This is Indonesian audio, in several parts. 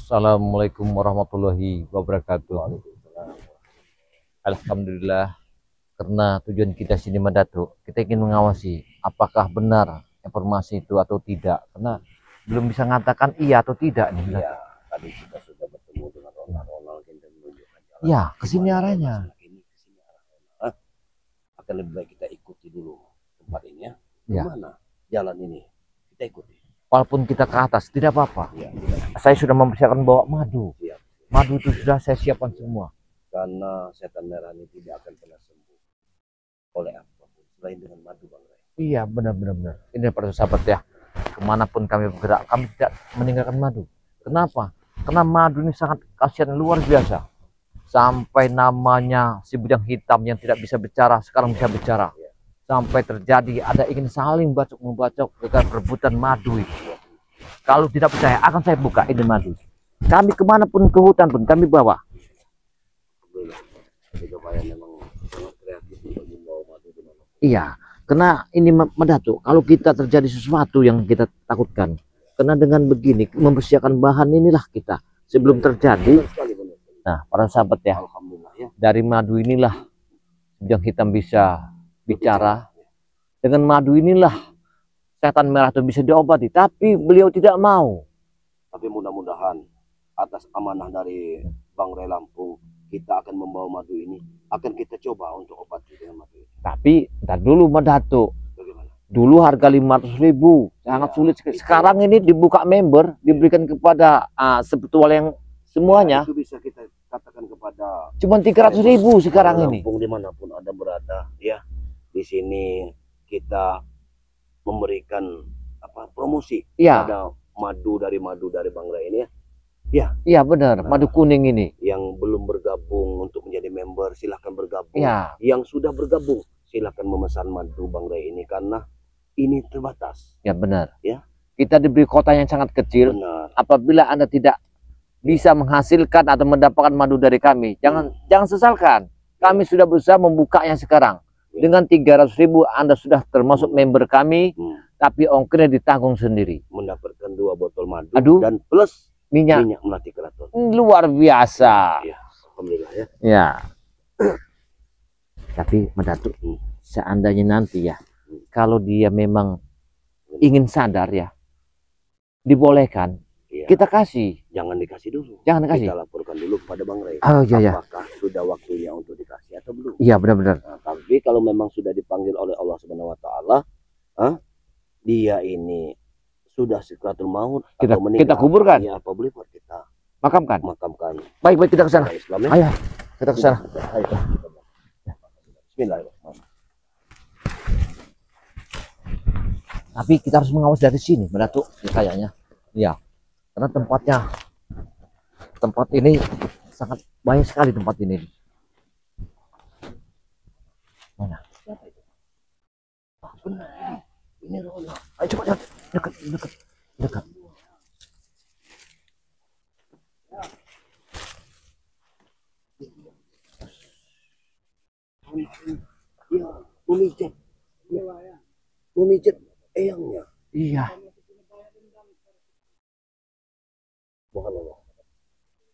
Assalamualaikum warahmatullahi wabarakatuh. Alhamdulillah, karena tujuan kita sini Datuk, kita ingin mengawasi apakah benar informasi itu atau tidak. Karena belum bisa mengatakan iya atau tidak nih. Iya, tadi kita sudah bertemu dengan Ronald dan menunjukkan jalan. Ya, kesini arahnya. Akan lebih baik kita ikuti dulu tempat ini ya. Ya. Kemana jalan ini? Kita ikuti. Walaupun kita ke atas, tidak apa-apa. Ya, saya sudah mempersiapkan bawa madu. Siap. Madu itu sudah saya siapkan semua. Karena setan merah ini tidak akan pernah sembuh oleh apapun selain dengan madu, Bang Ray. Iya, benar. Ini para sahabat ya. Kemanapun kami bergerak, kami tidak meninggalkan madu. Kenapa? Karena madu ini sangat khasiat luar biasa. Sampai namanya si bujang hitam yang tidak bisa bicara, sekarang bisa bicara. Sampai terjadi ada ingin saling bacok-membacok dengan perebutan madu itu. Kalau tidak percaya, akan saya buka ini madu. Kami kemanapun ke hutan pun kami bawa. Iya, karena ini Datuk, kalau kita terjadi sesuatu yang kita takutkan, karena dengan begini mempersiapkan bahan inilah kita sebelum terjadi. Nah, para sahabat ya, dari madu inilah bujang hitam bisa bicara. Dengan madu inilah setan merah itu bisa diobati, tapi beliau tidak mau. Tapi mudah-mudahan atas amanah dari Bang Ray Lampung, kita akan membawa madu ini, akan kita coba untuk obati dengan madu ini. Tapi ntar dulu Datuk. Bagaimana? Dulu harga 500.000, sangat sulit. Sekarang ini dibuka member, diberikan kepada spiritual yang semuanya. Itu bisa kita katakan kepada Cuma 300.000 sekarang ini. Lampung dimanapun ada berada, ya. Di sini kita memberikan promosi. Iya. Ada madu dari Bang Ray ini ya. Ya. Iya benar, madu kuning ini. Yang belum bergabung untuk menjadi member silahkan bergabung. Ya. Yang sudah bergabung silahkan memesan madu Bang Ray ini karena ini terbatas. Ya benar. Ya. Kita diberi kota yang sangat kecil. Benar. Apabila Anda tidak bisa menghasilkan atau mendapatkan madu dari kami, jangan sesalkan. Kami sudah berusaha membukanya sekarang. Dengan 300.000 Anda sudah termasuk member kami, tapi ongkirnya ditanggung sendiri. Mendapatkan 2 botol madu dan plus minyak melati keraton. Luar biasa. Ya, alhamdulillah ya. Ya. Tapi Datuk, seandainya nanti ya, kalau dia memang ingin sadar ya, dibolehkan, kita kasih. Jangan dikasih dulu. Jangan dikasih. Kita laporkan dulu kepada Bang Ray. Oh iya. Apakah sudah waktunya untuk dikasih atau belum? Iya benar. Nah, tapi kalau memang sudah dipanggil oleh Allah Subhanahu Wa Taala, dia ini sudah sakratul maut atau meninggal, kita kuburkan. Ya, apa boleh buat kita makamkan. Baik, kita ke sana. Ayo, kita ke sana. Ayo. Bismillahirrahmanirrahim. Tapi kita harus mengawas dari sini, Datuk, kayaknya. Iya. Karena tempat ini sangat banyak sekali tempat ini. Mana? Siapa itu? Benar. Ini Ronald. Ayo coba dekat. Ya, memijat eyangnya. Iya.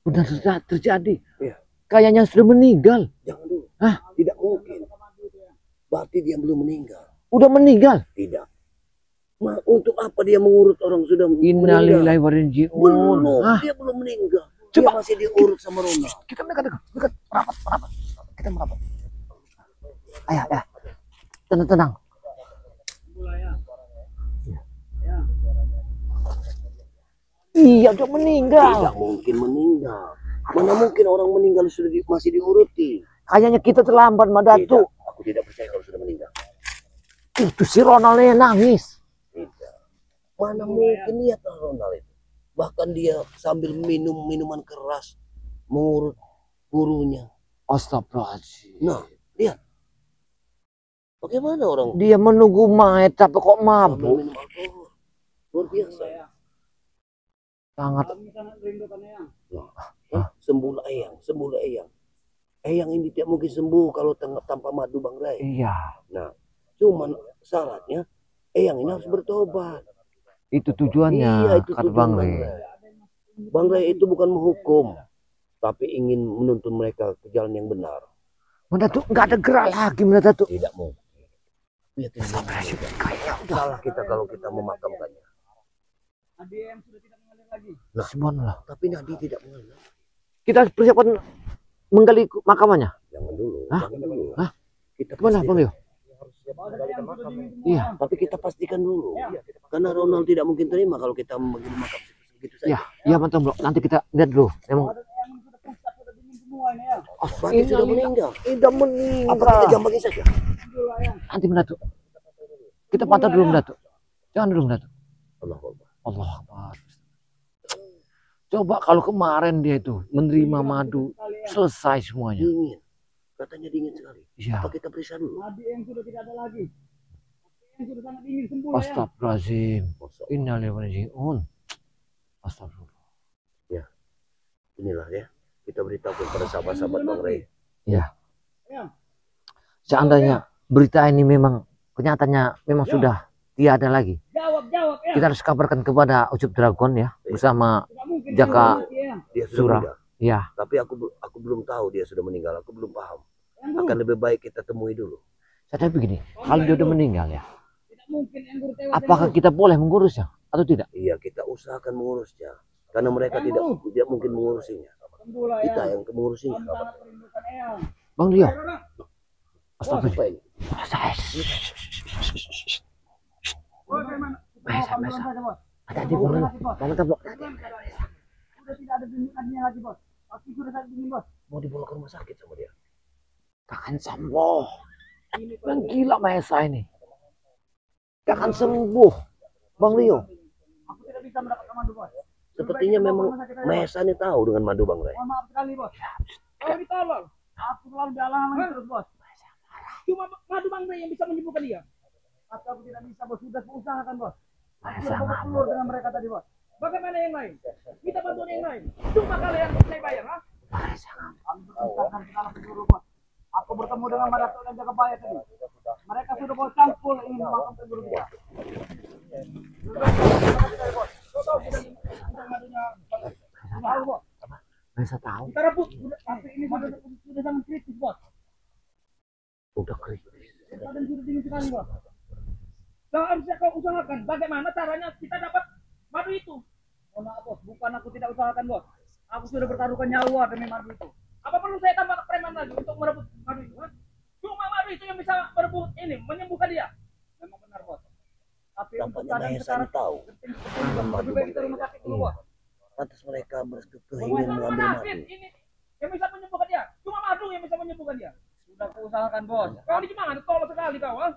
Benar terjadi. Iya. Kayaknya sudah meninggal. Jangan dulu. Hah? Tidak mungkin. Berarti dia belum meninggal. Udah meninggal? Tidak. Untuk apa dia mengurut orang sudah meninggal? Innalillahi wa inna ilaihi raji'un. Dia belum meninggal. Coba dia masih diurut sama Ronald. Kita dekat. Merapat. Kita merapat. Ayo. Tenang. Iya, udah meninggal. Tidak mungkin meninggal. Mana mungkin orang meninggal sudah masih diuruti? Kayaknya kita terlambat, Datuk. Aku tidak percaya kalau sudah meninggal. Itu si Ronald yang nangis. Tidak. Mana mungkin lihat Ronald itu. Bahkan dia sambil minum minuman keras mengurut gurunya. Astagfirullahaladzim. Nah, lihat. Bagaimana orang? Dia menunggu mayat tapi kok mabuk. Luar biasa. Sangat. Sembuh eyang. Eyang ini tidak mungkin sembuh kalau tanpa madu Bang Ray. Iya. Nah, cuman syaratnya eyang ini harus bertobat. Itu tujuannya, Iya, itu kata tujuan Bang Bang Ray. Ray. Bang Ray itu bukan menghukum, tapi ingin menuntun mereka ke jalan yang benar. Mana tuh nggak ada gerak lagi, mana tuh? Tidak mungkin. Lihat ini. Salah kita kalau kita memakamkannya. ADM sudah tidak mengalir lagi. Nah, Subhanallah. tapi Nadi tidak mengalir. Kita harus persiapan menggali makamannya. Jangan dulu. Hah? Jangan dulu. Hah? Kita Kemana Bang Leo? Iya. Tapi kita pastikan dulu. Karena Ronald tidak mungkin terima kalau kita menggili makam begitu saja. Iya, iya mantap bro. Nanti kita lihat dulu. Emang Berarti sudah meninggal. sudah meninggal. Apa kita jambangin saja? Nanti Mendatuk. Kita pantau dulu Mendatuk. Jangan dulu Mendatuk. Allah Akbar. Allah Akbar. Coba kalau kemarin dia itu menerima madu, selesai semuanya. Dingin. Katanya dingin sekali. Iya. Apa kita periksa dulu? ADM sudah tidak ada lagi. ADM sudah sangat dingin sembuh ya. Astagfirullahaladzim. Innalillahi wa inna ilaihi raji'un. Astagfirullah. Ya. Inilah ya. Kita beritahu kepada sahabat-sahabat Bang Ray. Iya. Seandainya berita ini memang kenyataannya memang sudah tiada lagi. Jawab ya. Kita harus kabarkan kepada Ucup Dragon ya, bersama Tidak mungkin Jaka. dia mati, ya. Dia sudah Surah. meninggal. Ya. Tapi aku belum tahu dia sudah meninggal. Aku belum paham. Akan lebih baik kita temui dulu. Saya begini, kalau dia udah meninggal ya, Tidak mungkin Enggur tewas. apakah kita boleh mengurusnya atau tidak? Iya, kita usahakan mengurusnya. Karena mereka tidak mungkin mengurusinya. Sembuh ya. Kita yang mengurusinya. Kami sangat merindukan Eyang. Bang Leo. Apa ini? Hati-hati Bang Leo. Mantap Bang. Sudah tidak ada tunjukannya lagi bos. Kaki sudah sangat dingin bos. Mau dibawa ke rumah sakit sama dia. Takkan sembuh. Yang gila Mahesa ini. Takkan sembuh. Bang Leo. Aku tidak bisa mendapatkan madu bos. Sepertinya memang Mahesa ini tahu dengan madu Bang Ray. Mohon maaf sekali bos. Kalau ditolong, aku selalu dialang-alangi terus bos. Cuma madu Bang Ray yang bisa menyembuhkan dia. Tapi aku tidak bisa bos. Sudah usahakan bos. Aku sudah bawa telur dengan mereka tadi bos. Bagaimana yang lain? Minta bantuan yang lain. Cuma kalian saya bayar, ha? Kami berusahakan segala penjuru bos. Aku bertemu dengan Madatuk dan Jagabaya tadi. Mereka sudah bawa cangkul ingin memakamkan guru kita. Tahu bos. Mahesa tahu. Kita rebut, tapi ini sudah sangat kritis bos. Udah kritis. Keadaan sudah dingin sekali bos. Dan harusnya kau usahakan bagaimana caranya kita dapat madu itu. Oh maaf bos, bukan aku tidak usahakan bos. Aku sudah bertaruhkan nyawa demi madu itu. Apa perlu saya tambah preman lagi untuk merebut madu itu? Ha? Cuma madu itu yang bisa merebut ini, menyembuhkan dia. Memang benar bos. Tapi untuk Tampaknya keadaan Mahesa sekarang ini tahu. genting seperti ini, bos. Lebih baik kita rumah sakit dulu bos. Pantas mereka berkeinginan Bukan mengambil rumah madu. sakit ini yang bisa menyembuhkan dia. Cuma madu yang bisa menyembuhkan dia. Sudah aku usahakan bos. Kau ini gimana? Tolong sekali kau. Ha?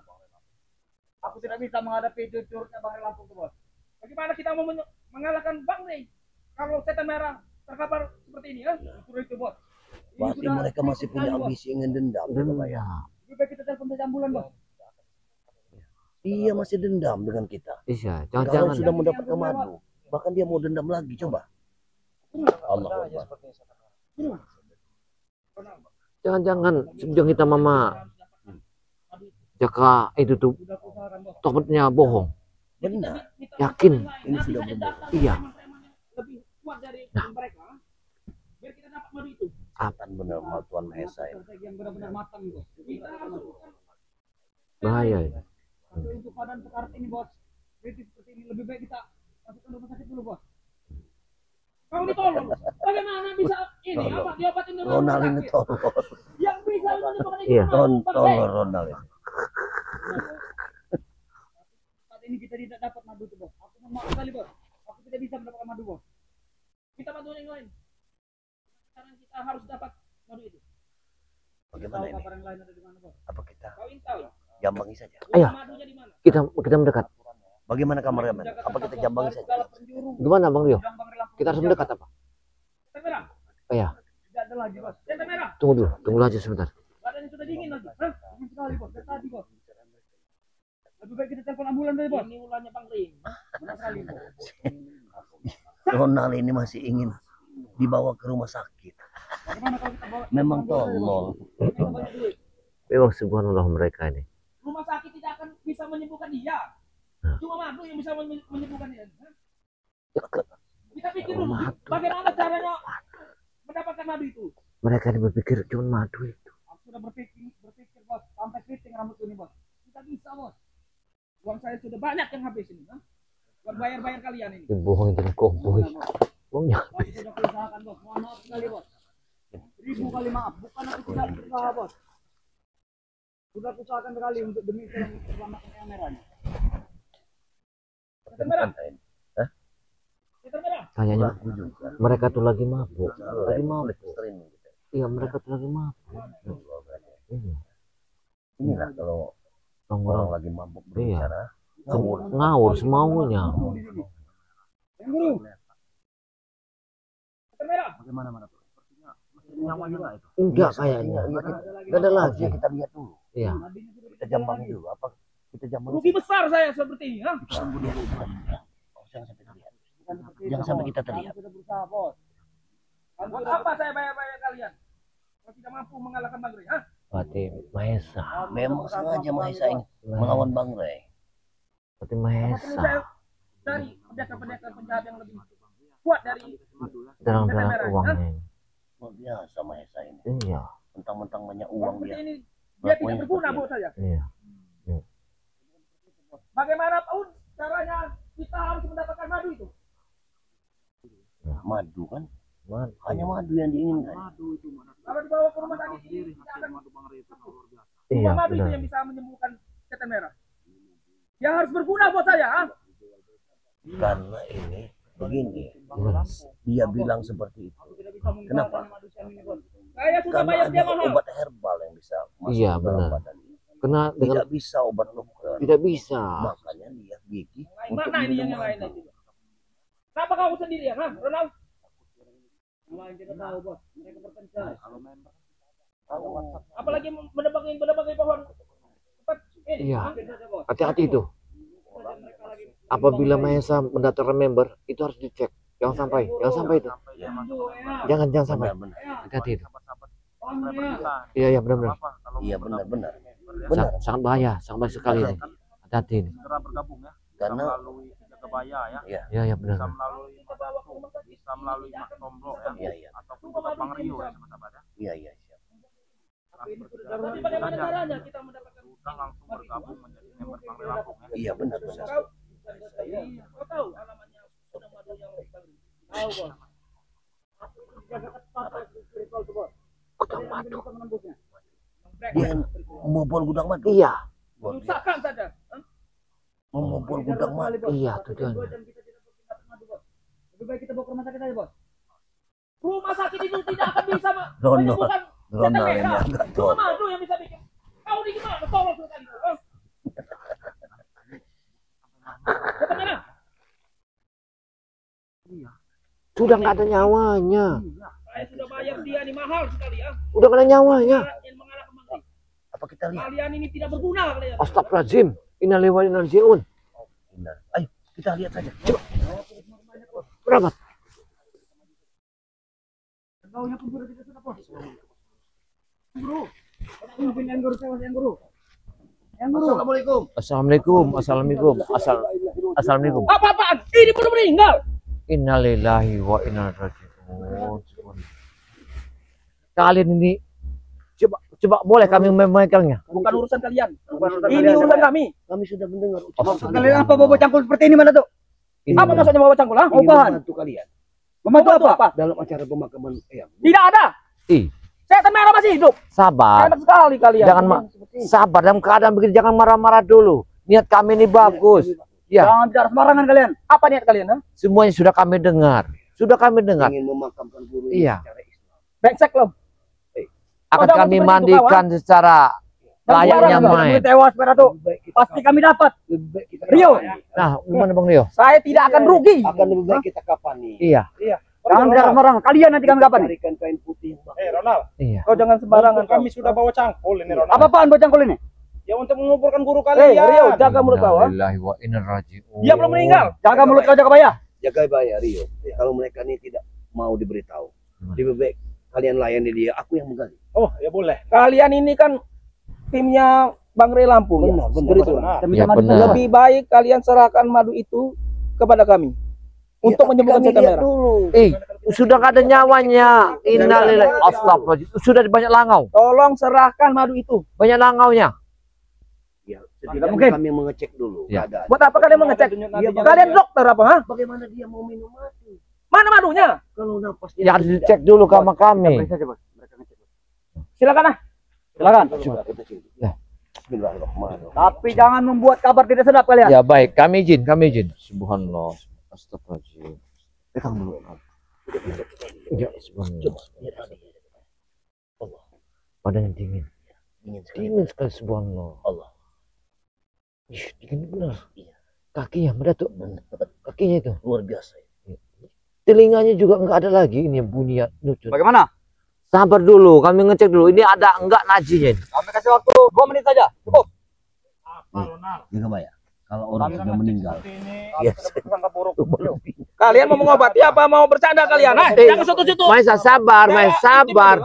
Aku tidak bisa menghadapi curutnya Bang Ray Lampung tuh bos. Bagaimana kita mau mengalahkan Bang Ray kalau setan merah terkapar seperti ini ya? Justru itu bos. Ini Pasti sudah mereka masih punya sekali, bos. ambisi ingin dendam. Ya. Lebih baik kita telepon saja ambulan bos. Iya masih dendam dengan kita. Iya, Kalau jangan-jangan. sudah mendapatkan madu, bahkan dia mau dendam lagi. Coba. Allah Akbar. Jangan-jangan sebelum kita mama Jaka itu tuh Sudah aku usahakan bos. tobatnya bohong. Benar. Yakin. Ini sudah berbohong. Iya. Lebih kuat dari Nah. mereka. Ha? Biar kita dapat madu itu. Akan benar mau Tuhan Mahesa ini. Strategi yang benar-benar matang bos. Kita harus Bahaya ini. tapi untuk keadaan sekarang ini bos, kritis seperti ini lebih baik kita masukkan rumah sakit dulu bos. Kau ditolong. Bagaimana bisa ini apa diobatin dengan Ronald rumah ini sakit? tolong. Yang bisa menyembuhkan itu Iya. cuma Bang Ray. Tolong Ronald ini. Saat ini kita tidak dapat madu itu bos. Aku mohon maaf sekali bos. Aku tidak bisa mendapatkan madu bos. Kita bantuan yang lain. Sekarang kita harus dapat madu itu. Bagaimana Tahu ini? kabar yang lain ada di mana bos? Apa kita Kau ingin tahu? jambangi saja? Ayo. Madunya di mana? Kita mendekat. Bagaimana kamarnya? Men? Apa kita jambangi saja? Segala penjuru. Gimana Bang Leo? Bidang Bang Ray Lampung. Kita harus mendekat apa? Setan merah. Iya. Tidak ada lagi bos. Setan merah. Tunggu aja sebentar. Badannya sudah dingin lagi. Hah? Dingin sekali bos. Dari tadi bos. Lebih baik kita telepon ambulan tadi bos. Ini ulahnya Bang Ray. Benar sekali bos. Ronald ini masih ingin dibawa ke rumah sakit. Bagaimana kalau kita bawa? Memang tolol. Kita banyak duit. Memang subhanallah mereka ini. Rumah sakit tidak akan bisa menyembuhkan dia. Cuma madu yang bisa menyembuhkan dia. Hah? Kita Kita pikir dulu, bagaimana caranya mendapatkan madu itu? Mereka ini berpikir cuma madu itu. Aku sudah berpikir bos, sampai keriting rambut ini bos. Kita bisa bos. Uang saya sudah banyak yang habis ini, ha? Buat bayar kalian ini. Bohong itu kok boy. Bohongnya. Aku sudah usahakan bos, mohon maaf sekali bos. 1000 kali maaf, bukan aku tidak berusaha bos. Sudah usahakan sekali untuk demi keselamatan yang merahnya. Kita merah. Hah? Kita merah. Kayaknya mereka tuh lagi mabuk. Lagi mabuk. Iya, mereka tuh lagi mabuk. Iya. Inilah kalau Orang lagi mabuk iya. berbicara. Ngawur semaunya. Yang guru. Kita merah. Bagaimana tuh? Sepertinya masih nyawa juga itu. Enggak kayaknya. Enggak ada lagi. Kita lihat dulu. Iya. Kita jambang dulu. Apa kita jambang? Rugi besar saya seperti ini, ha? Tunggu dulu. Jangan sampai terlihat. Jangan sampai kita terlihat. Kami sudah berusaha, bos. Buat apa saya bayar kalian? Kalau tidak mampu mengalahkan Bang Rey, ha? Berarti Mahesa. Memang sengaja Mahesa ini melawan Bang Rey. Berarti Apa perlu Mahesa. saya cari pendekar-pendekar penjahat yang lebih kuat dari Dalam Tetean Merah, uangnya. Luar biasa Mahesa ini. Iya. Mentang-mentang banyak Uang uang seperti dia. ini. Dia tidak berguna buat saya. Iya. Bagaimanapun caranya kita harus mendapatkan madu itu. Madu kan? Man. Hanya madu yang diinginkan. Kalau dibawa ke rumah sakit ini, tidak akan Iya, cuma madu itu benar. yang bisa menyembuhkan tetean merah. Dia harus berguna buat saya, ha? Karena ini begini. Gimana? Dia bilang seperti itu. Aku tidak bisa Kenapa? meninggalkan madu siam ini, bos. Saya sudah Karena bayar dia ada mahal. obat herbal yang bisa masuk Iya, ke dalam benar. badan ini. Kena dengan Tidak bisa obat dokter. tidak bisa. Makanya dia gigih Lain untuk mana ini minum yang lain madu. itu? Kenapa kamu sendiri ya, ha? Ronald? Yang lain tidak tahu, bos. Mereka berpencar. Apalagi menebak pohon. Cepat. Ini, Iya. ambil saja, bos. Hati-hati itu. Mereka lagi Apabila Mahesa mendaftar member, itu harus dicek. Jangan sampai itu. Tunggu, ya. Jangan sampai. Benar-benar. Ya. Hati-hati itu. Tunggu, ya. Iya, iya benar-benar. Iya benar-benar. Sangat bahaya sekali ini. Hati-hati ini. segera bergabung ya, Karena melalui Jagabaya ya, ya, Iya, iya benar. bisa melalui Mas Tung, bisa melalui Mas Tombro ya, iya, iya, ataupun juga Bang Rio ya sahabat ya. iya, iya. Siap. Tapi bagaimana caranya kita mendapatkan Sudah langsung bergabung menjadi member Bang Rio Lampung ya. Iya benar-benar. Kau kau tahu alamatnya Gunung Madu yang tahu, bos. Aku jaga ketat spiritual tuh, bos. Gudang Jadi madu. bisa menembusnya. Dia membobol gudang madu. Iya. Luar biasa. Usahakan saja. ha? Membobol gudang madu. Iya, Satu jam, tujuannya. 2 jam kita tidak berpindah ke madu, bos. Lebih baik kita bawa ke rumah sakit aja, bos. Rumah sakit itu tidak akan bisa Ronald. menyembuhkan Ronald tetean yang merah. diangkat, Cuma Ronald. madu yang bisa bikin. Kau ini gimana? Tolong sekali. Tetean merah. Sudah nggak ada nyawanya. Saya sudah bayar dia nih mahal sekali, ya. Udah nggak ada nyawanya. Yang mengarah ke Bang Rey. Apa kita lihat? Kalian ini tidak berguna kalian. Astagfirullahaladzim. Innalillahi wa inna ilaihi raji'un. Benar. Ayo kita lihat saja. Berapa? Baunya pun sudah tidak sedap, bos. Guru. Pimpin yang guru, saya yang guru. Yang guru. Assalamualaikum. Assalamualaikum. Assalamualaikum. Apa-apaan? Ini belum meninggal. Innalillahi wa inna ilaihi raji'un. Kalian ini coba boleh kami memainkannya. Bukan urusan kalian. Ini urusan kami. Kami sudah mendengar Kalian apa bawa cangkul seperti ini mana tuh? Ini Apa maksudnya bawa cangkul? Ha? Ingin Obahan. membantu kalian Membantu apa? dalam acara pemakaman eyang. Tidak ada. Ih, Setan merah masih hidup. sabar. Enak sekali kalian. Jangan sabar dalam keadaan begini, jangan marah-marah dulu. Niat kami ini bagus. Ya, Jangan bicara sembarangan kalian. Apa niat kalian? Ha? semuanya sudah kami dengar. Sudah kami dengar. Ingin memakamkan guru Iya. secara Islam. Brengsek loh. Akan jangan kami seperti itu, mandikan secara layaknya main. Tewas pada tuh. Lebih baik kita Pasti kami dapat. lebih baik kita Rio. Nah, gimana Bang Rio? Saya tidak akan rugi. akan lebih baik kita kapan nih? Iya, Jangan bicara sembarangan. Kalian nanti kami kapan? Carikan kain putih yang bagus. Ronald, iya. Kau jangan sembarangan. kami sudah bawa cangkul ini Ronald. Apa-apaan buat cangkul ini? Ya untuk menguburkan guru Rio, kalian. jaga mulut kau. Ha? Innalillahi wa inna ilaihi raji'un. Dia belum meninggal. Jaga mulut kau, jaga bayar. Jaga bayar Rio. Kalau mereka ini tidak mau diberitahu, lebih baik kalian layani dia. Aku yang menggali. Oh ya boleh. Kalian ini kan timnya Bang Rey Lampung. Benar, benar, Spiritual. benar. Demi Ya, madu. benar. Lebih baik kalian serahkan madu itu kepada kami. untuk menyembuhkan kami setan lihat merah. dulu. Sudah nggak ada nyawanya. Innalillahi. Astagfirullahaladzim. Sudah banyak langau. Tolong serahkan madu itu. Banyak langaunya. Ya, Tidak mungkin. kami mengecek dulu Ya. keadaan. Buat apa kalian mengecek? Kalian dokter apa? Ha? Bagaimana dia mau minum madu? Mana madunya? Kalau napas Ya harus dicek dulu sama kami. Silakan ah. Silakan. Ya. Bismillahirrahmanirrahim. Tapi jangan membuat kabar tidak sedap kalian. Ya baik, kami izin, kami izin. Subhanallah. Astagfirullahaladzim. Pegang dulu. Ya, subhanallah. Badannya dingin. Dingin sekali, subhanallah. Allah. Ih, dingin benar. Kakinya, Datuk. Kakinya itu. Luar biasa. Telinganya juga enggak ada lagi. Ini bunyi lucu. Bagaimana? Sabar dulu, kami ngecek dulu. Ini ada enggak najinya ini? Kami kasih waktu 2 menit saja. Cukup. Juga Pak ya. Kalau orang sudah meninggal. Ya, kalian mau mengobati apa mau bercanda kalian? Jangan situ-situ. Maisa sabar, Maisa sabar.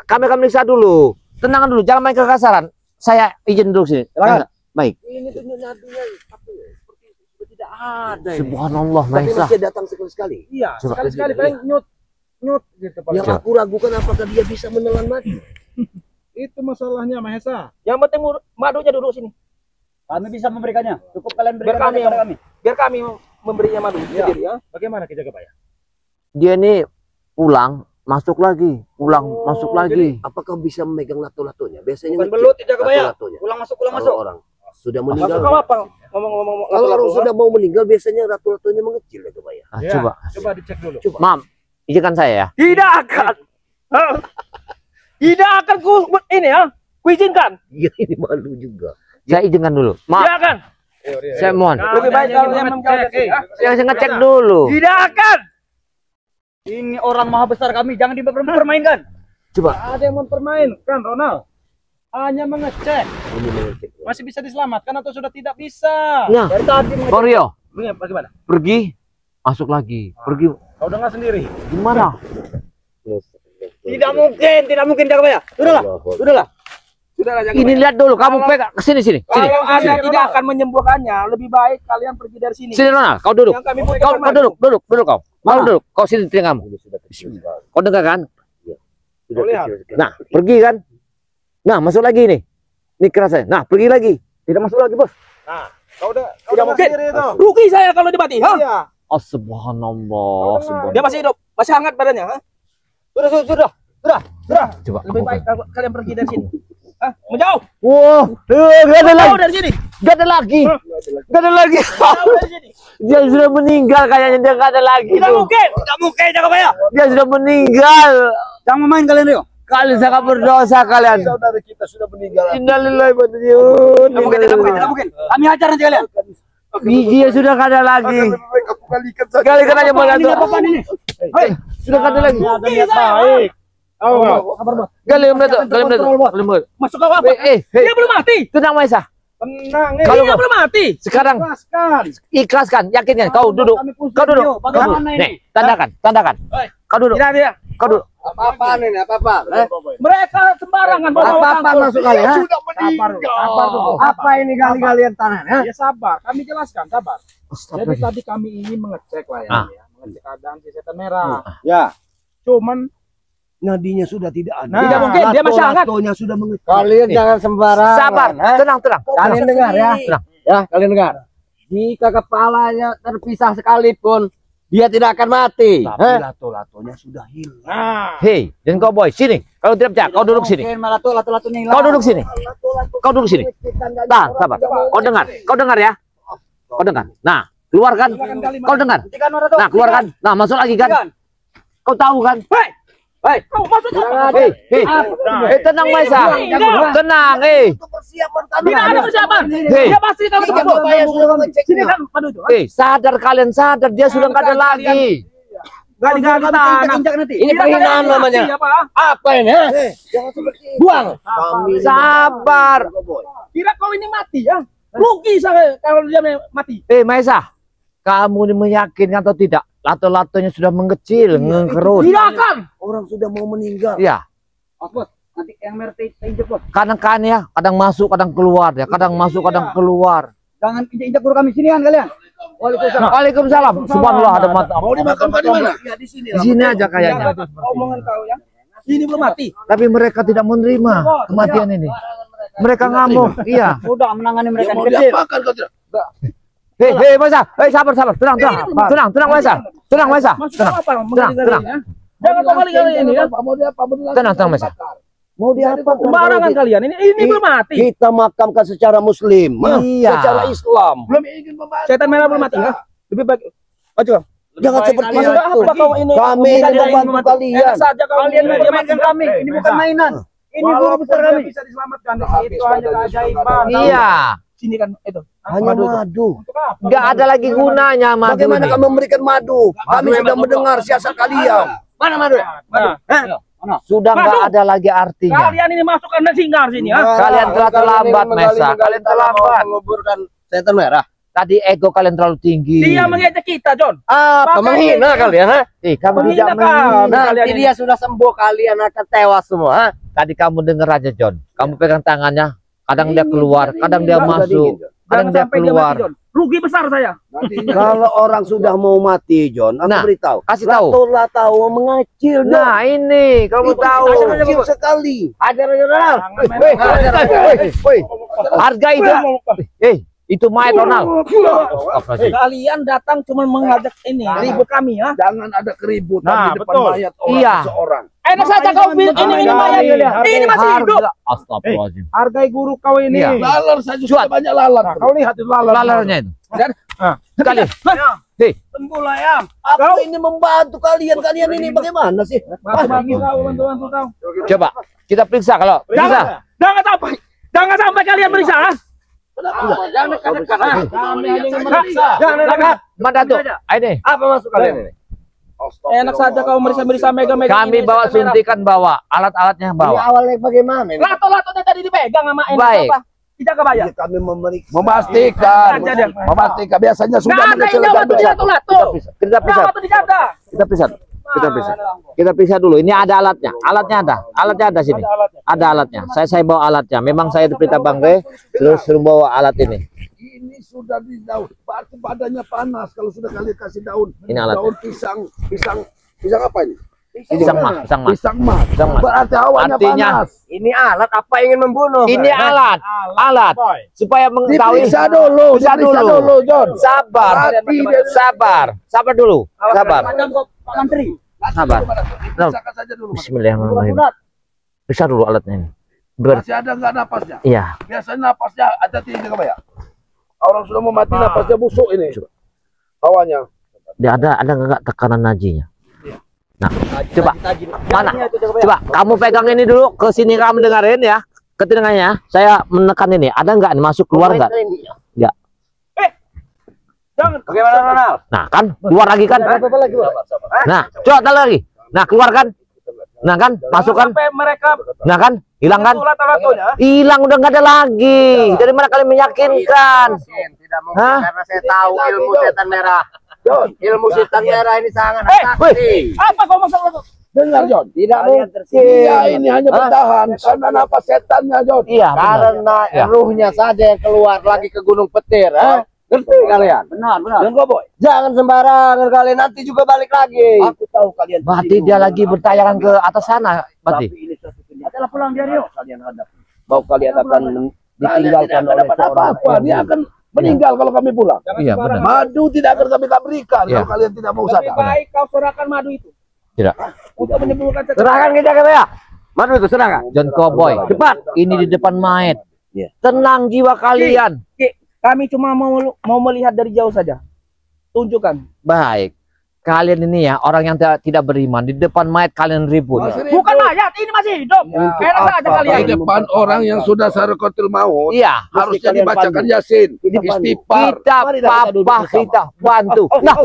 Kami akan periksa dulu. Tenang dulu, jangan main kekasaran. Saya izin dulu sini. Silakan. Baik. Ini tuh nadunya seperti tidak ada. Subhanallah, Tapi Maisa. masih datang sekali-sekali. Iya, Coba. sekali-sekali paling nyut gitu Yang Pak. aku ragukan apakah dia bisa menelan madu. Itu masalahnya Mahesa. Yang penting madunya duduk sini. Kami bisa memberikannya. Cukup kalian Biar berikan kami kepada kami. Biar kami memberinya madu sendiri ya. Bagaimana kita Pak ya? Dia ini pulang, masuk lagi, pulang, masuk lagi. Apakah bisa memegang lato-latonya? Biasanya Bukan ngecek belut tidak kebayang. lato-latonya. Pulang masuk Kalau orang sudah Masuk meninggal. apa? Ngomong-ngomong Kalau orang lato-lato, sudah mau meninggal biasanya lato-latonya mengecil ya Pak ya. Ah, coba. Coba dicek dulu. Mam, izinkan saya ya. Tidak akan. Tidak akan ku ini ya. Kuizinkan. Iya ini malu juga. Saya izinkan dulu. Tidak Maaf, akan. saya mohon. Lebih baik kalau yang menjawab ya. Saya ngecek dulu. Tidak akan. Ini orang maha besar kami, jangan dipermainkan. Coba. Ada yang mempermainkan Ronald. Hanya mengecek. Ini mengecek. Masih bisa diselamatkan atau sudah tidak bisa? Nah, Dari tadi mengecek. Bang Rio, Ini bagaimana? pergi, masuk lagi. Pergi. Kau dengar sendiri. Gimana? Tidak mungkin Jaga Pak ya. Sudahlah. Sudahlah jangan. Ini lihat dulu, kamu pegang sini sini. Sini. Kalau Anda tidak akan menyembuhkannya, lebih baik kalian pergi dari sini. Sini Ronald, kau duduk. Yang kami punya Kau kamar. duduk kau. Kau duduk. Kau sini telingamu. Kau dengar kan? Sudah Lihat. kecil sekali. Nah, pergi kan? Nah, masuk lagi nih. Ini kerasnya. Nah, pergi lagi. Tidak masuk lagi, Bos. Tidak mungkin. Rugi saya kalau dibati. Ha? Oh, subhanallah. Subhanallah. Dia masih hidup, masih hangat badannya. Ha? Sudah. Coba. Lebih baik kalau kalian pergi dari sini. Hah? Menjauh. Wah, gak ada lagi. Menjauh dari sini. Gak ada lagi. Gak ada lagi. Menjauh dari sini. Dia sudah meninggal kayaknya. Dia gak ada lagi. Tidak tuh. mungkin. Tidak mungkin Jaga Pak ya. Dia sudah meninggal. Jangan main kalian Rio. Kalian sangat berdosa kalian. Saudara kita sudah meninggal. Innalillahi wa inna ilaihi Tidak mungkin. Kami hajar nanti kalian. Dia sudah gak ada lagi. Aku kalikan saja. Kalian aja mau Ini apa ini? Hei, sudah gak ada lagi. rugi saya. Kalian melihat. Masuk kau apa? Dia belum mati. Tenang Maisa. Tenang. Kalau Dia kau- belum mati. Sekarang Lepaskan. ikhlaskan, yakinkan. Kau duduk. Kau duduk. Bagaimana ini? Nih, tandakan. Kau duduk. Tidak dia. Kau duduk. Apa-apaan ini? Apa-apa? Mereka sembarangan bawa Apa-apa tangkul. masuk kali ya? Sudah Sabar dulu. Apa ini kali-kalian tanah ya? Ya sabar, kami jelaskan, sabar. Jadi tadi kami ingin mengecek lah ya, mengecek keadaan si setan merah. Ya. Cuman nadinya sudah tidak ada. Tidak mungkin, dia masih hangat. Lato-latonya sudah mengecil. Kalian jangan sembarangan. Sabar, tenang. Kalian dengar ya. Tenang. Ya, kalian dengar. Jika kepalanya terpisah sekalipun, dia tidak akan mati. Tapi lato-latonya sudah hilang. nah, Hei, dan kau boy, sini. Kalau tidak percaya, kau duduk sini. Mungkin malah tuh latu-latunya hilang. Kau duduk sini. Kau duduk sini. Nah, sabar. Kau dengar ya. Kau dengar. Nah, keluarkan. Kau dengar. Nah, keluarkan. Nah, masuk lagi kan. Kau tahu kan? hei, kau masuk apa? Hei, tenang Maisa. Tenang, Persiapan kami. Tidak ada persiapan. Hei. Dia pasti kamu Ini kan tunggu. Bapak yang sudah mengecek. Sini kan, madu itu. sadar kalian sadar dia sudah nggak ada lagi. Gali-gali tanah. nanti. Ini penghinaan namanya. Apa ini? Jangan seperti itu. Buang. Kami Sabar. Kira kau ini mati ya? Rugi saya kalau dia mati. Maisa, kamu ini meyakinkan atau tidak? Lato-latonya sudah mengecil, ngekerut. Tidak akan. orang sudah mau meninggal. Ya, Bos, nanti yang merti injek bos. kadang masuk, kadang keluar ya. Kadang masuk, kadang keluar. Jangan injek-injek guru kami sini kan kalian. Waalaikumsalam. Subhanallah, ada mata. Mau dimakamkan di mana? Ya di sini. Di sini aja kayaknya. Omongan kau ya. Ini belum mati. Tapi mereka tidak menerima kematian ini. Mereka ngamuk. Iya. Sudah menangani mereka Mau di kecil. diapakan kau tidak? Hei, Masa. Hei, sabar. Tenang, Masa. Tenang, Masa. Maksudnya apa? Tenang. Jangan kembali kali ini ya. Mau diapa? Tenang, Masa. Mau diapa? Sembarangan kalian. Ini belum mati. Kita makamkan secara muslim, Iya. secara Islam. Belum ingin membantu. Setan merah belum mati ya? Lebih baik. Maju. Jangan seperti Maksud itu. apa kau ini? Kami ingin membantu kalian. Enak saja kalian Mainkan kami. Ini bukan mainan. Ini guru besar kami. Bisa diselamatkan. Itu hanya keajaiban. Iya. Sini kan itu. Hanya madu. Untuk apa? Nggak ada lagi gunanya madu Bagaimana ini. kamu memberikan madu? Kami sudah mendengar siasat kalian. Mana madu? Sudah nggak ada lagi artinya. Kalian ini masukkan dan singgah sini ya. Kalian telah terlambat, Mesa. Kalian terlambat. Menguburkan setan merah. Tadi ego kalian terlalu tinggi. Dia mengejek kita, John. Apa menghina kalian? Ha? Kamu tidak Menghina kami. menghina. Nanti dia sudah sembuh, kalian akan tewas semua. Ha? Tadi kamu dengar aja, John. Kamu pegang tangannya. Kadang dia keluar, kadang dia masuk, kadang Jangan dia sampai dia keluar. mati, John. Rugi besar saya. Kalau orang sudah mau mati, John, aku Nah, beritahu. kasih tahu. Ratulah tahu mengecil, John. Nah ini, kamu tahu. Kecil sekali. Ajar Ronald. Harga itu. Itu mayat Ronald. Kalian datang cuma mengajak ini ribut kami ya. Jangan ada keributan Nah, di depan betul. mayat orang Iya. seseorang. Enak saja kau ini mayat. Ini masih hidup. Astagfirullahaladzim. Hargai guru kau ini. Iya. Lalar saja sudah banyak lalar. Kau lihat itu lalat. Lalarnya itu. Dan Sekali. Hei, tembul ya. Aku ini membantu kalian. Kalian ini bagaimana sih? Bantu kau. coba kita periksa kalau periksa. Jangan sampai kalian periksa. Jangan dekat-dekat. Ha? Kami hanya ingin meriksa. Jangan dekat. Mana tuh? Ini. Apa masuk kalian ini? Enak saja kau meriksa mega-mega. Kami bawa suntikan, bawa alat-alatnya Ini bawa. awalnya bagaimana ini? Lato-latonya tadi dipegang sama ini. Baik. Apa? Tidak kebayang. Kami memeriksa. Memastikan. Biasanya Nggak ada yang jawab tuh di lato-lato. Kita periksa. Kenapa tuh dijaga? Kita periksa dulu. Ini ada alatnya. Alatnya ada sini. Ada alatnya. Saya bawa alatnya. Memang saya diperintah Bang Re, terus suruh bawa alat ini. Ini sudah di daun. Berarti badannya panas. Kalau sudah kalian kasih daun. Ini alatnya. Daun pisang apa ini? Pisang mas. Pisang mas. Pisang mas. Berarti awalnya Artinya, panas. Ini alat apa ingin membunuh? Ini alat supaya mengetahui. Diperiksa dulu. Periksa dulu. John. Sabar dulu. Sabar. Sabar. Periksakan saja dulu. Bismillahirrahmanirrahim. Periksa dulu alatnya ini. Masih ada nggak napasnya? Iya. Biasanya napasnya ada tinggi apa ya? Orang sudah mau mati napasnya busuk ini. Awalnya. Dia ada nggak tekanan najinya? Nah, coba mana? Coba kamu pegang ini dulu, ke sini kamu dengerin ya, ke telinganya. Saya menekan ini, ada nggak masuk keluar nggak? Nggak. Jangan. Bagaimana Ronald? Nah kan, keluar lagi kan? Nah, coba tahan lagi. Nah, keluar kan? Nah kan, masuk kan? Sampai mereka Nah kan, hilang kan? lato-latonya. Hilang udah nggak ada lagi. Dari mana kalian meyakinkan? Tidak mungkin Hah? karena saya tahu ilmu setan merah. John, Ilmu setan merah ini sangat Wih, sakti. apa kau maksud? dengar John. Tidak Dia mungkin. ini hanya bertahan karena napas setannya John. Iya, benar. Karena Ya. ruhnya saja yang keluar lagi ke Gunung Petir. Ha? Ngerti kalian? Benar. John Cowboy. Jangan sembarangan kalian, nanti juga balik lagi. Aku tahu kalian. Berarti dia lagi bertayangan ke atas sana, berarti. Tapi ini satu kenyataan. Adalah pulang dia Rio. Kalian hadapi. Mau kalian akan ditinggalkan oleh apa-apa. Dia akan meninggal kalau kami pulang. Iya, benar. Madu tidak akan kami berikan Iya. kalau kalian tidak mau Lebih sadar. baik kau serahkan madu itu Tidak. untuk menyembuhkan setan. Serahkan kita ke saya. Madu itu serahkan. John Cowboy, cepat. Ini di depan mayat. Iya. Tenang jiwa kalian. Ki, kami cuma mau melihat dari jauh saja. Tunjukkan. Baik. Kalian ini ya, orang yang tidak beriman. Di depan mayat kalian ribut. Bukan mayat, ini masih hidup. Enak saja kalian. Di depan orang yang sudah sarekotil maut, Iya. harusnya kalian dibacakan pandu. Yasin, Kita pandu. istighfar. Kita papa kita bantu. Nah,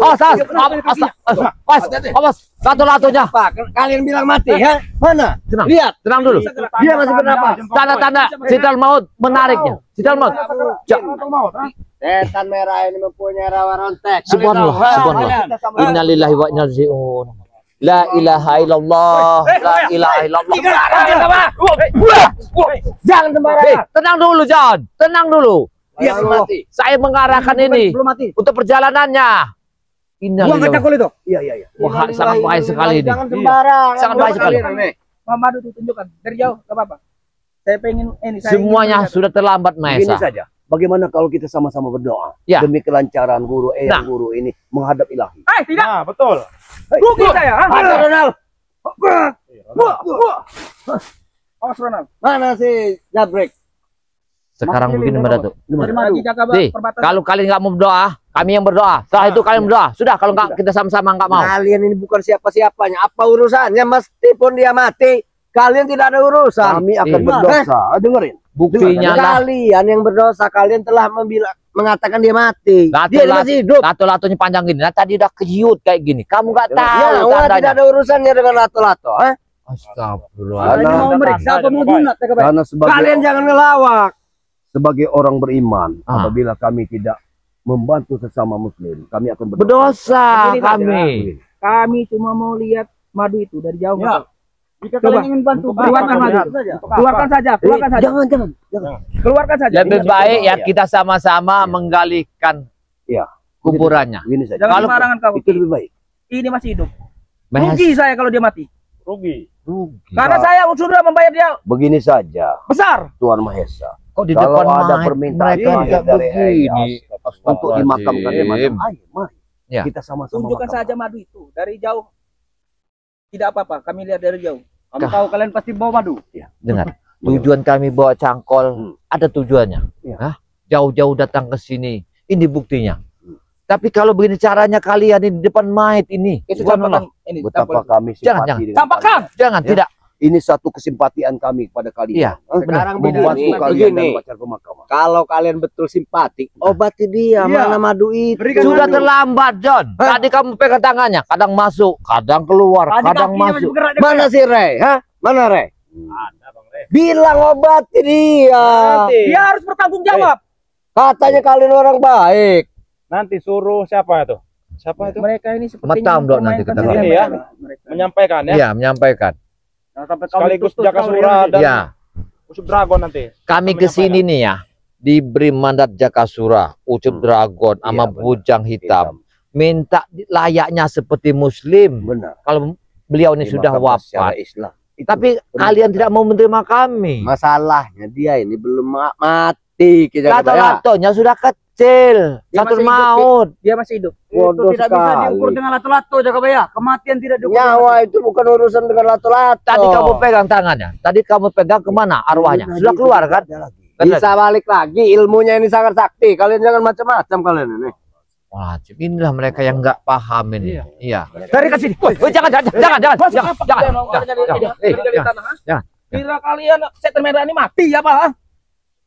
awas, lato-latonya. Apa? Kalian bilang mati, ya? Mana? Tenang. Lihat. Tenang dulu. Dia masih bernapas. Tanda-tanda sital maut menariknya. Sital maut. Setan merah ini mempunyai rawa rontek. Subhanallah, subhanallah. Innalillahi wa inna ilaihi raji'un. La ilaha illallah. La ilaha illallah. Jangan sembarangan. Tenang dulu, John. Tenang dulu. Dia belum mati. Saya mengarahkan ini Belum mati. untuk perjalanannya. Buang Innalillahi. kaca kol itu. Iya. Wah, sangat bahaya sekali ini. Jangan sembarangan. Sangat bahaya sekali. Madu tuh tunjukkan dari jauh, gak apa-apa. Saya pengen ini. Semuanya sudah terlambat, Begini Maesa. saja. Bagaimana kalau kita sama-sama berdoa Ya. demi kelancaran guru, Nah. guru ini menghadap ilahi. Tidak. Nah, betul. Rugi saya. Ada Ronald. Awas Ronald. Mana si Jabrek? Sekarang begini, Mbak Datuk. Dari Madu. Jaga Nih, perbatasan. kalau kalian nggak mau berdoa, kami yang berdoa. Setelah itu kalian berdoa. Sudah, kalau nggak kita sama-sama nggak mau. Kalian ini bukan siapa-siapanya. Apa urusannya? Meskipun dia mati, kalian tidak ada urusan. Kami akan Iya. berdosa. Dengerin. Buktinya lah, Kalian yang berdosa, kalian telah mengatakan dia mati. Dia masih hidup. lato-latonya panjang gini. Nah, tadi udah kejiut kayak gini. Kamu nggak Ya, tahu wah, tidak tandanya. ada urusannya dengan lato-lato. Astagfirullah. Karena- Ini mau meriksa apa mau sunat? Ya, Kak? Karena Kalian jangan ngelawak. sebagai orang beriman, Ah. apabila kami tidak membantu sesama muslim, kami akan berdosa. Berdosa Begini kami. Kami cuma mau lihat Madu itu dari jauh. Ya. Nggak? Jika kalian ingin bantu, keluarkan Madu. Keluarkan saja, keluarkan saja. Jangan. Keluarkan saja. Lebih baik ya kita sama-sama menggalikan Iya. kuburannya. Begini saja. Jangan Kalau- sembarangan kau. Itu lebih baik. Ini masih hidup. Mas, Rugi saya kalau dia mati. Rugi. rugi. Karena saya sudah membayar dia Begini saja, besar. Tuhan Mahesa. Kok di Kalau depan ada mayat permintaan mereka mayat nggak dari begini? untuk dimakamkan di mana? Ayo, mari. Ya. Kita sama-sama Tunjukkan makamkan. saja Madu itu dari jauh. Tidak apa-apa, kami lihat dari jauh. Kamu tahu kalian pasti bawa madu. Dengar, tujuan kami bawa cangkol ada tujuannya. Iya. Hah? Jauh-jauh datang ke sini. Ini buktinya. Tapi kalau begini caranya kalian di depan mayat ini, Itu subhanallah. campakkan ini. Betapa campur. kami Jangan, simpati jangan. dengan Campakkan. kalian. Jangan, Ya. tidak. Ini satu kesempatian kami kepada kalian. Iya, Sekarang membantu begini, kalian begini. dan pacar pemakaman. Kalau kalian betul simpatik, obati dia. Mana madu itu? Sudah terlambat, John. Tadi kamu pegang tangannya, kadang masuk, kadang keluar, kadang masuk. Mana si Ray? Hah? Mana Ray? Ada, Bang Re. Bilang obati dia. Dia harus bertanggung jawab. Katanya kalian orang baik. Nanti suruh siapa itu? Siapa itu? Mereka ini sepertinya Matam dong nanti kita mempermainkan tahu. sistem Ini ya. mereka. Menyampaikan ya. Iya, menyampaikan. Sekaligus Jakasura dan Ya, Ucup Dragon nanti. kami ke sini nih ya, diberi mandat Jakasura, Ucup Dragon, sama Iya, benar. Bujang Hitam. Minta layaknya seperti Muslim. Benar. Kalau beliau ini sudah Dimakamkan secara wafat. Islam. Itu Tapi benar. kalian tidak mau menerima kami. Masalahnya dia ini belum mati. Kita Lato-latonya sudah kecil, Dia satu masih hidup, maut. Dia masih hidup. Bodoh sekali. dengan lato-lato, Jakabaya. Kematian tidak diukur. Nyawa itu bukan urusan dengan lato-lato. Tadi kamu pegang tangannya, tadi kamu pegang kemana arwahnya? Sudah keluar kan? Ada lagi. Bisa balik lagi. Ilmunya ini sangat sakti. Kalian jangan macam-macam kalian ini. Wah, inilah mereka yang nggak paham ini. Iya. Dari ke sini. Woi, jangan. Jangan. Kira kalian setan merah ini mati ya, Pak?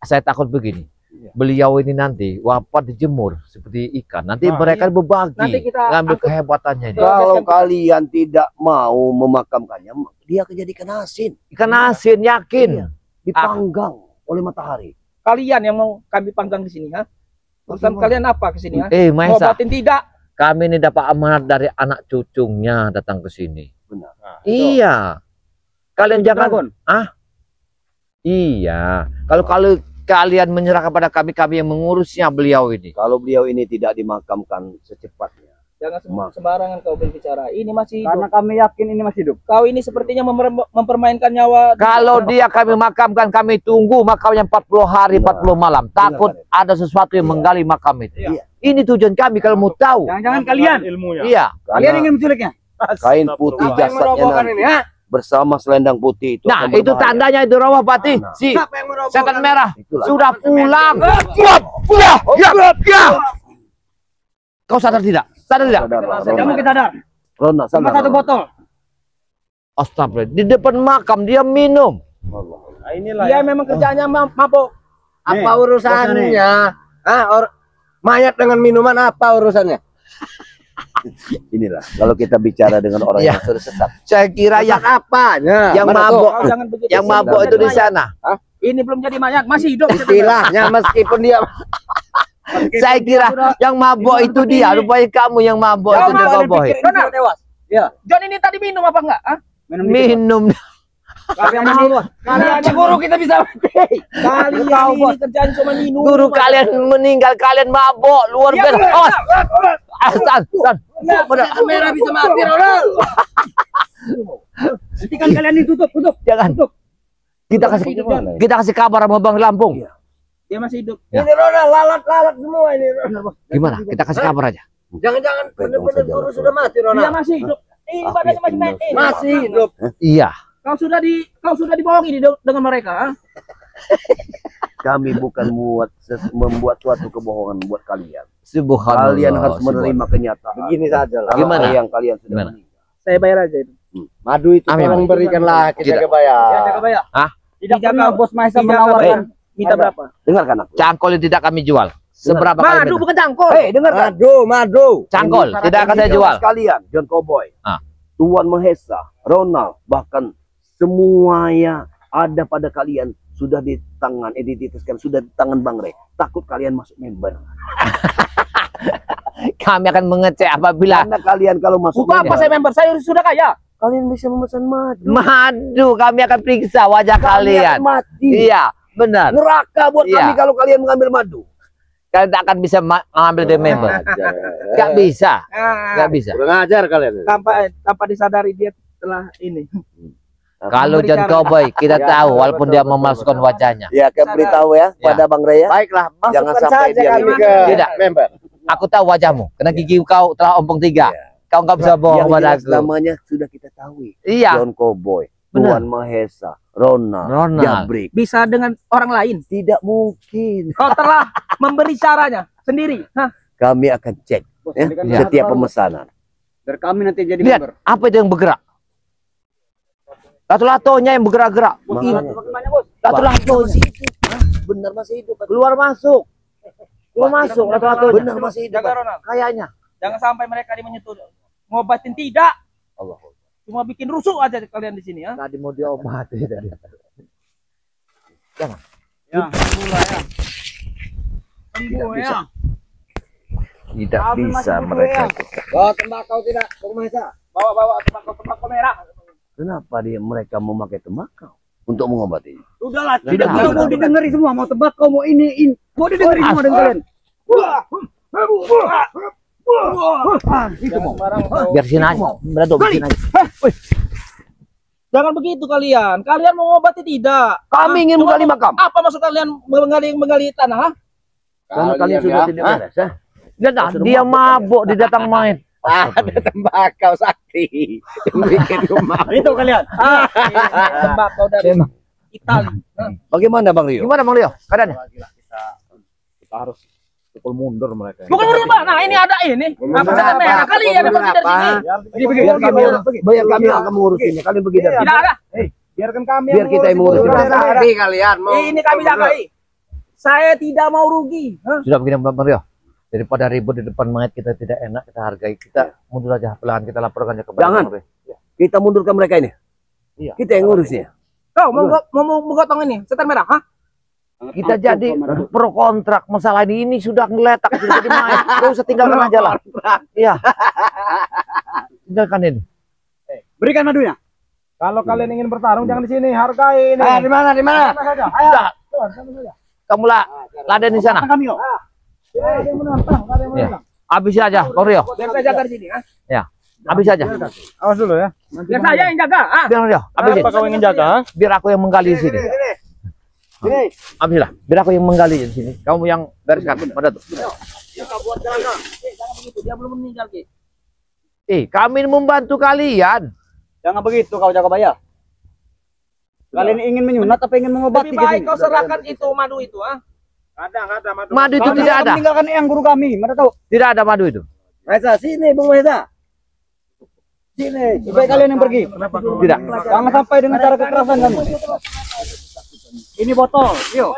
Saya takut begini. Beliau ini nanti wafat dijemur seperti ikan. Nanti mereka berbagi, Nanti kita ngambil angkut. kehebatannya ini. Kalau kalian tidak mau memakamkannya, dia akan jadikan asin, Ikan asin, yakin. Iya. dipanggang oleh matahari. Kalian yang mau kami panggang di sini, ha? Urusan Bagaimana? kalian apa ke sini, ha? Mau Maesa, batin tidak? kami ini dapat amanat dari anak cucunya datang ke sini. Benar. Nah, Iya. Kalian jangan. Iya. Kalau kalian menyerah kepada kami yang mengurusnya beliau ini. Kalau beliau ini tidak dimakamkan secepatnya, Jangan sembarangan kau berbicara. Ini masih hidup. Karena kami yakin ini masih hidup. Kau ini sepertinya mempermainkan nyawa. Kalau dia kami makamkan, kami tunggu makamnya 40 hari, 40 malam. Takut ada sesuatu yang menggali makam itu. Iya. Ini tujuan kami kalau mau tahu. Jangan-jangan kalian. ilmunya. Iya. Kalian ingin menculiknya? kain putih Siapa yang jasadnya merobohkan nanti ini, ha? bersama selendang putih itu. Nah, akan itu berbahaya. tandanya itu Rawah Pati. Nah. Si Siapa yang merobohkan? setan merah Itulah. sudah pulang. Kau sadar tidak? Sadar tidak? Kamu kita sadar. Rona, Cuma satu botol. Astagfirullah. Di depan makam dia minum. Nah, inilah Dia yang memang kerjanya mabuk. Apa urusannya? Mayat dengan minuman apa urusannya? Inilah kalau kita bicara dengan orang Iya. yang sudah sesat. Saya kira Yang apanya? yang Mana tuh? mabuk, Kau jangan begitu. yang mabuk Belum itu jadi di mayat. sana. Ini belum jadi mayat, masih hidup. Istilahnya meskipun dia Saya kira yang mabuk itu dia. Rupanya kamu yang mabuk itu dia kau boy. John ini tadi minum apa enggak? Ha? Minum. Kalian ini, kalian Guru kita bisa mati. kalian ini kerjaan cuma minum. Guru kalian meninggal, kalian mabok luar Iya, biasa. benar. Awas. Tan. Kamera bisa mati, Ronald. Hentikan kalian ini, tutup. Jangan. Kita kasih kabar sama Bang Lampung. Dia masih hidup. Ya. Ini Ronald lalat semua ini. Gimana? Kita kasih kabar aja. Jangan-jangan benar-benar guru sudah mati, Dia Ronald. masih hidup. Ini badannya masih mati. Masih hidup. Iya. Kau sudah dibohongi dengan mereka, ha? Kami bukan membuat suatu kebohongan buat kalian. Subhanallah. Kalian harus menerima kenyataan. Begini saja lah. Gimana? Apa yang kalian sudah Gimana? meninggal. Saya bayar aja itu. Madu itu Amin. tolong berikanlah kita Tidak. ke bayar. Ya, jaga bayar. Hah? Tidak pernah bos Maisa menawarkan. Minta berapa? Dengarkan aku. Cangkol yang tidak kami jual. Seberapa kali Madu minta? bukan cangkol. Dengarkan. Madu. Cangkol tidak akan saya jual. Sekalian, John Cowboy, Ah. Tuan Mahesa, Ronald, bahkan semuanya ada pada kalian sudah di tangan identitaskan, sudah di tangan Bang Rey. Takut kalian masuk member. Kami akan mengecek apabila Karena kalian kalau masuk Untuk apa saya member? Saya sudah kaya. kalian bisa memesan madu. madu kami akan periksa wajah kalian. Kalian mati. Iya, benar. Neraka buat Iya. kami kalau kalian mengambil madu. Kalian tak akan bisa mengambil dari member. Gak bisa. Gak bisa. Kurang ajar kalian. Tanpa disadari dia telah ini. Kalau John Cowboy kita Ya, tahu walaupun dia betul, memalsukan betul. wajahnya. Ya, kayak beritahu ya pada Bang Rey ya. Baiklah, Jangan masukkan sampai saja dia kami lupa. ke Tidak. member. Aku tahu wajahmu karena gigi kau telah ompong 3. Kau nggak bisa Yang bohong jelas padaku. namanya sudah kita tahu. Iya. John Cowboy, Benar. Tuan Mahesa, Ronald, Ronald. Jabrik. Bisa dengan orang lain. Tidak mungkin. Kau telah memberi caranya sendiri. Hah? Kami akan cek ya, Iya. setiap pemesanan. Biar kami nanti jadi Lihat member. apa itu yang bergerak? Lato-latonya yang bergerak-gerak. Makanya. Lato-latonya Benar masih hidup. keluar masuk. Keluar masuk lato-latonya. Benar masih hidup. Jaga Ronald. Kayaknya. Jangan sampai mereka menyentuh. Ngobatin tidak. Allah. Cuma bikin rusuh aja kalian di sini, ya. Tadi mau diobati tadi. Jangan. Ya, mulai ya. Tidak bisa. Ya. Tidak Kami bisa masih mereka. Oh, tembakau tidak, Bung Mahesa. Bawa tembakau merah. Kenapa mereka memakai tembakau untuk mengobati? Udahlah, Tidak Tidak mau didengeri semua, mau tembakau, mau ini. Mau didengeri semua dengan kalian. Itu mau. Biar sini aja. Beraduk sini aja. Jangan begitu kalian. Kalian mau ngobati tidak? Kami ingin Cuma menggali makam. Apa maksud kalian menggali tanah? Ha? Karena kalian sudah tidak beres ya. Dia mabuk di datang main. Ada tembakau sakti yang bikin rumah. Itu kalian. Tembakau dari Itali. Bagaimana Bang Rio? Gimana Bang Leo? Keadaannya? Kita harus pukul mundur mereka. Bukan berubah. Nah, ini ada ini. Apa saja merah? Kalian yang pergi dari sini. Biar kami akan mengurusinya. Kalian pergi dari Tidak ada. Biarkan kami Biar kita yang mengurusin. Rugi kalian mau. Ini kami jagai. Saya tidak mau rugi. Hah? Sudah begini Bang Leo. Daripada ribut di depan mayat kita tidak enak, kita hargai. Kita mundur aja pelan, kita laporkan aja kepada Jangan. Bang Leo. Kita mundurkan mereka ini. Iya. Kita yang ngurusnya. Kau mau menggotong ini setan merah? Hah? Kita jadi pro kontrak masalah ini sudah ngeletak sudah jadi mayat. Gak usah tinggalkan aja lah. Iya. Tinggalkan ini. Berikan madunya. Kalau kalian ingin bertarung jangan di sini, hargai ini. Di mana? Di mana? Sudah. Kamu lah laden di sana. Kami yuk. Ya. Habisin aja, Bang Rio. Biar saya jaga di sini. Hah? Ya. Habis aja. Awas dulu ya. Biar saya yang jaga. Ah. Biar Rio, habisin. Apa kau ingin jaga? Biar aku yang menggali di sini. Sini. Habislah. Biar aku yang menggali di sini. Kamu yang bereskan. Pada tuh. Jangan begitu. Dia belum meninggal, Ki. Kami membantu kalian. Jangan begitu kau jaga bayar. Kalian ingin menyunat apa ingin mengobati? Lebih baik kau serahkan itu madu itu, ah. Ada madu. Madu itu tidak ada. Meninggalkan yang guru kami. Mana tahu? Tidak ada madu itu. Mahesa, sini Bung Mahesa. Sini. Supaya kalian yang pergi. Tidak. Jangan sampai dengan cara kekerasan kamu. Ini botol. Yuk.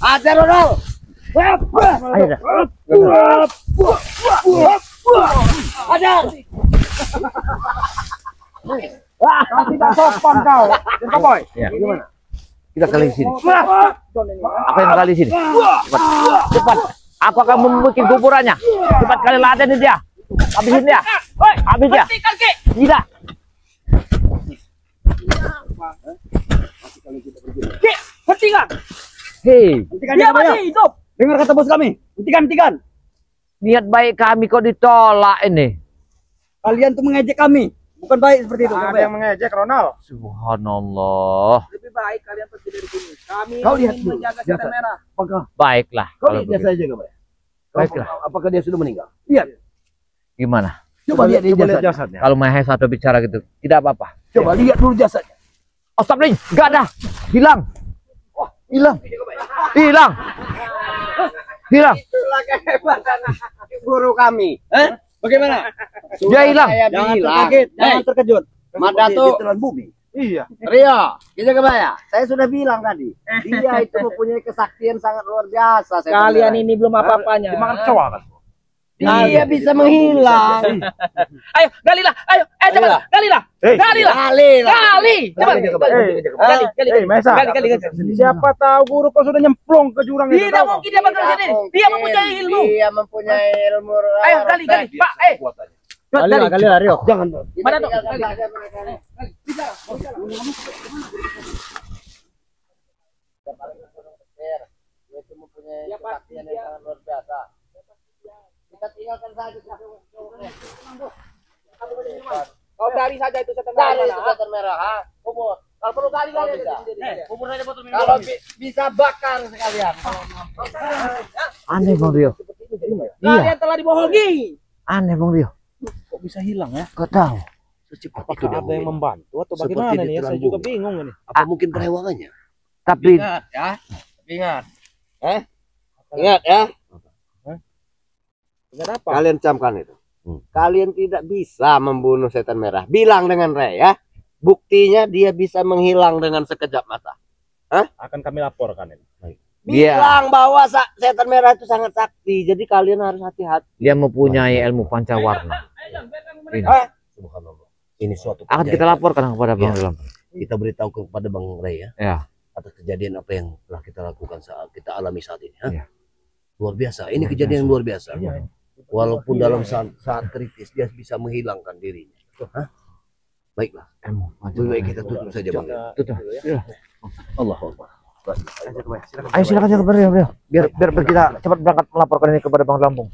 Ajar Ronald. Ayo dah. Ajar. Tidak sopan kau. Jangan boy. Ya. Kita kali sini. Apa yang kali sini? Cepat. Cepat. Aku akan membuat kuburannya. Cepat kali laden dia. Habisin dia. Habis dia. Tidak. sama. Hentikan. Hei, Hentikan Dia Jagabaya. masih hidup. Dengar kata bos kami. Hentikan. niat baik kami kok ditolak ini. Kalian tuh mengejek kami. Bukan baik seperti itu. Ada Jagabaya. yang mengejek Ronald. Subhanallah. Lebih baik kalian pergi dari sini. Kami Kau lihat ingin dulu, menjaga jasad. setan merah. Apakah Baiklah. kau kalau lihat dia begitu. saja Jagabaya? Baiklah. Apakah dia sudah meninggal? Lihat. Gimana? Coba lihat dia jasadnya. jasadnya. Kalau Mahesa atau bicara gitu, tidak apa-apa. Coba lihat dulu jasadnya. Astagfirullah, enggak ada. Hilang. Wah, hilang. Hilang. Hilang. Itulah kehebatan guru kami. Bagaimana? Dia hilang. Jangan terkaget, jangan terkejut. Madato di telan bumi. Iya. Rio, kita kebaya. Saya sudah bilang tadi, dia itu mempunyai kesaktian sangat luar biasa. Kalian ini belum apa-apanya. Dimakan kecoa kan? dia bisa menghilang. Ayo, galilah. Ayo, coba. Galilah. Hei. Galilah. Gali. Coba. Gali. Mesa. Gali. Siapa tahu guru kau sudah nyemplung ke jurang itu. Tidak mungkin dia bakal sendiri. Dia mempunyai ilmu. Dia mempunyai ilmu. Ayo, gali. Pak, Kalilah, Rio. Jangan. Mana tuh? Itu mempunyai kesaktian yang sangat luar biasa. Kita tinggalkan saja. Kau cari saja itu setan Gali merah. itu setan merah, ha? Kubur. Kalau perlu gali aja bisa. kubur aja botol minum. Kalau bisa bakar sekalian. Aneh Bang Rio. Kalian telah dibohongi. Aneh Bang Rio. Kok bisa hilang ya? Kau tahu. Secepat itu Apakah dia ada yang menghilang. membantu atau Seperti bagaimana di nih? telan Saya juga bumi. bingung ini. Apa mungkin perewangannya? Tapi Ingat ya. Ingat. Ingat ya. Ingat apa? Kalian camkan itu. Kalian tidak bisa membunuh setan merah. Bilang dengan Ray ya. Buktinya dia bisa menghilang dengan sekejap mata. Akan kami laporkan ini. Dia- Bilang bahwa setan merah itu sangat sakti. Jadi kalian harus hati-hati. dia mempunyai ilmu pancawarna. Ini. Subhanallah. Ini suatu Akan kita laporkan kepada Bang Rio. kita beritahu kepada Bang Ray ya. Ya. Atas kejadian apa yang telah kita lakukan saat kita alami saat ini. Ha? Iya. Luar biasa. Ini Luar kejadian yang luar biasa. Iya. Walaupun dalam saat kritis dia bisa menghilangkan dirinya. Hah? Baiklah. Ilmu Lebih baik pancawarna. kita tutup saja Bang. Tutup. Allah Allah. Ayo silakan Bang Rio. Biar kita cepat berangkat melaporkan ini kepada Bang Lampung.